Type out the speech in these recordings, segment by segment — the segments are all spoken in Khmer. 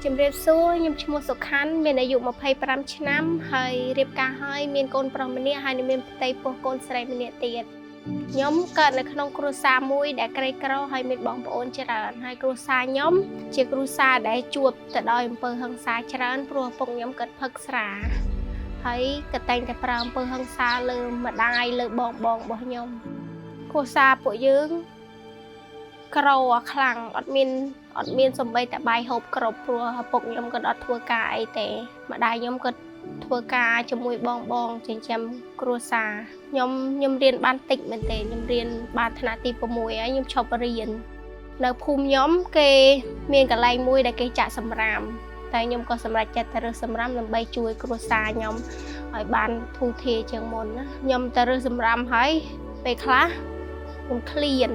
ជំរាបសួរខ្ញុំឈ្មោះសុខាន់មានអាយុ25ឆ្នាំហើយរៀបការហើយមានកូនប្រុសម្នាក់ហើយមានផ្ទៃពោះកូនស្រីម្នាក់ទៀតខ្ញុំកើតនៅក្នុងគ្រួសារមួយដែលក្រីក្រហើយមានបងប្អូនច្រើនហើយគ្រួសារខ្ញុំជាគ្រួសារដែលជួបទៅដោយអំពើហិង្សាច្រើនព្រោះឪពុកខ្ញុំកើតផឹកស្រាហើយក៏តែងតែប្រើអំពើហិង្សាលើម្ដាយលើបងរបស់ខ្ញុំគ្រួសារពួកយើងក្រខ្លាំងអត់មានសំបីតែបាយហូបគ្រប់ព្រោះឪពុកខ្ញុំក៏អត់ធ្វើការអីទេម្ដាយខ្ញុំក៏ធ្វើការជាមួយបងចិញ្ចឹមគ្រួសារខ្ញុំរៀនបានតិចមែនទេខ្ញុំរៀនបានថ្នាក់ទី6ហើយខ្ញុំឈប់រៀននៅភូមិខ្ញុំគេមានកន្លែងមួយដែលគេចាក់សម្រាមតែខ្ញុំក៏សម្រេចចិត្តទៅរើសសម្រាមដើម្បីជួយគ្រួសារខ្ញុំឲ្យបានធូរធារជាងមុនណាខ្ញុំទៅរើសសម្រាមហើយពេលខ្លះខ្ញុំឃ្លាន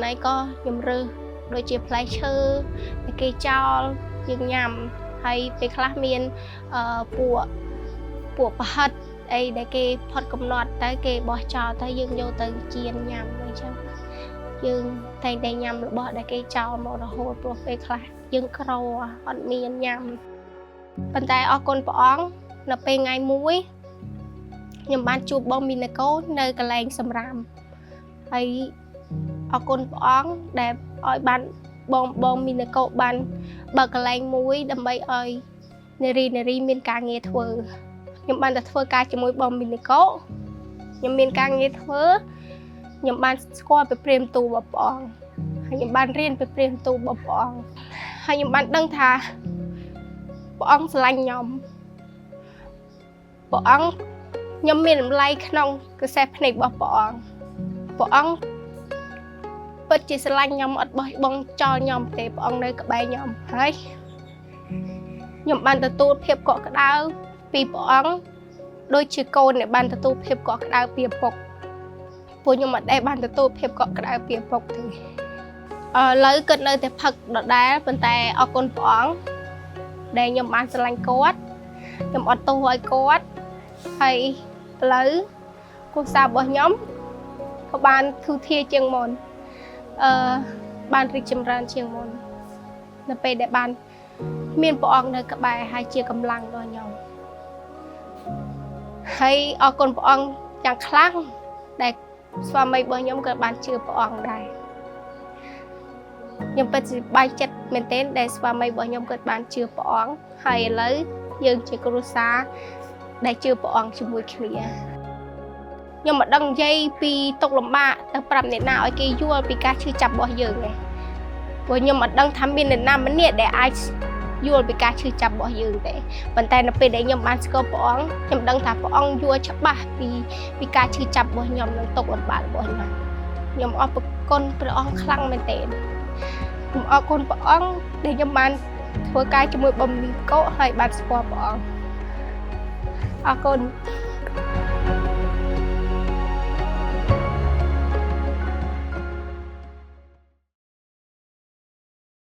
ហើយក៏ខ្ញុំរើសដូចជាផ្លែឈើដែលគេចោលយើងញ៉ាំហើយពេលខ្លះមានពួកប្រហិតអីដែលគេផុតកំណត់ទៅគេបោះចោលទៅយើងយកទៅចៀនញ៉ាំអញ្ចឹងយើងតែងតែញ៉ាំរបស់ដែលគេចោលមករហូតព្រោះពេលខ្លះយើងក្រអត់មានញ៉ាំប៉ុន្តែអរគុណព្រះអង្គនៅពេលថ្ងៃមួយខ្ញុំបានជួបបងមីណាកូនៅកន្លែងសម្រាមហើយអរគុណព្រះអង្គដែលឲ្យបានបងមីណាកូបានបើកកន្លែងមួយដើម្បីឲ្យនារីមានការងារធ្វើខ្ញុំបានទៅធ្វើការជាមួយបងមីណាកូខ្ញុំមានការងារធ្វើខ្ញុំបានស្គាល់ពីព្រាហ្មណ៍ទូលរបស់ព្រះអង្គហើយខ្ញុំបានរៀនពីព្រាហ្មណ៍ទូលរបស់ព្រះអង្គហើយខ្ញុំបានដឹងថាព្រះអង្គស្រឡាញ់ខ្ញុំព្រះអង្គខ្ញុំមានតម្លៃក្នុងកសែភ្នែករបស់ព្រះអង្គពិតជាស្រឡាញ់ខ្ញុំអត់បោះបង់ចោលខ្ញុំទេព្រះអង្គនៅក្បែរខ្ញុំហើយខ្ញុំបានទទួលភាពកក់ក្ដៅពីព្រះអង្គដូចជាកូនដែលបានទទួលភាពកក់ក្ដៅពីឪពុកពួកខ្ញុំអត់ដែលបានទទួលភាពកក់ក្ដៅពីឪពុកទេឥឡូវគិតនៅតែផឹកដដែលប៉ុន្តែអរគុណព្រះអង្គដែលខ្ញុំបានស្រឡាញ់គាត់ខ្ញុំអត់ទោសឲ្យគាត់ហើយឥឡូវគ្រួសាររបស់ខ្ញុំក៏បានធូរធារជាងមុនបានរីកចម្រើនជាងមុននៅពេលដែលបានមានព្រះអង្គនៅក្បែរហើយជាកម្លាំងដល់ខ្ញុំហើយអរគុណព្រះអង្គយ៉ាងខ្លាំងដែលស្វាមីរបស់ខ្ញុំក៏បានជឿព្រះអង្គដែរខ្ញុំពិតជាបាយចិត្តមែនទែនដែលស្វាមីរបស់ខ្ញុំក៏បានជឿព្រះអង្គហើយឥឡូវយើងជាគ្រួសារដែលជឿព្រះអង្គជាមួយគ្នាខ្ញុំមិនដឹងនិយាយពីទុកលំបាកទៅប្រាប់អ្នកណាឲ្យគេយល់ពីការឈឺចាប់របស់យើងទេព្រោះខ្ញុំមិនដឹងថាមានអ្នកណាម្នាក់ដែលអាចយល់ពីការឈឺចាប់របស់យើងទេប៉ុន្តែនៅពេលដែលខ្ញុំបានស្គាល់ព្រះអង្គខ្ញុំដឹងថាព្រះអង្គយល់ច្បាស់ពីការឈឺចាប់របស់ខ្ញុំនិងទុកលំបាករបស់ខ្ញុំអរគុណព្រះអង្គខ្លាំងមែនទែនខ្ញុំអរគុណព្រះអង្គដែលខ្ញុំបានធ្វើការជាមួយបងមីកូហើយបានស្គាល់ព្រះអង្គអរគុណ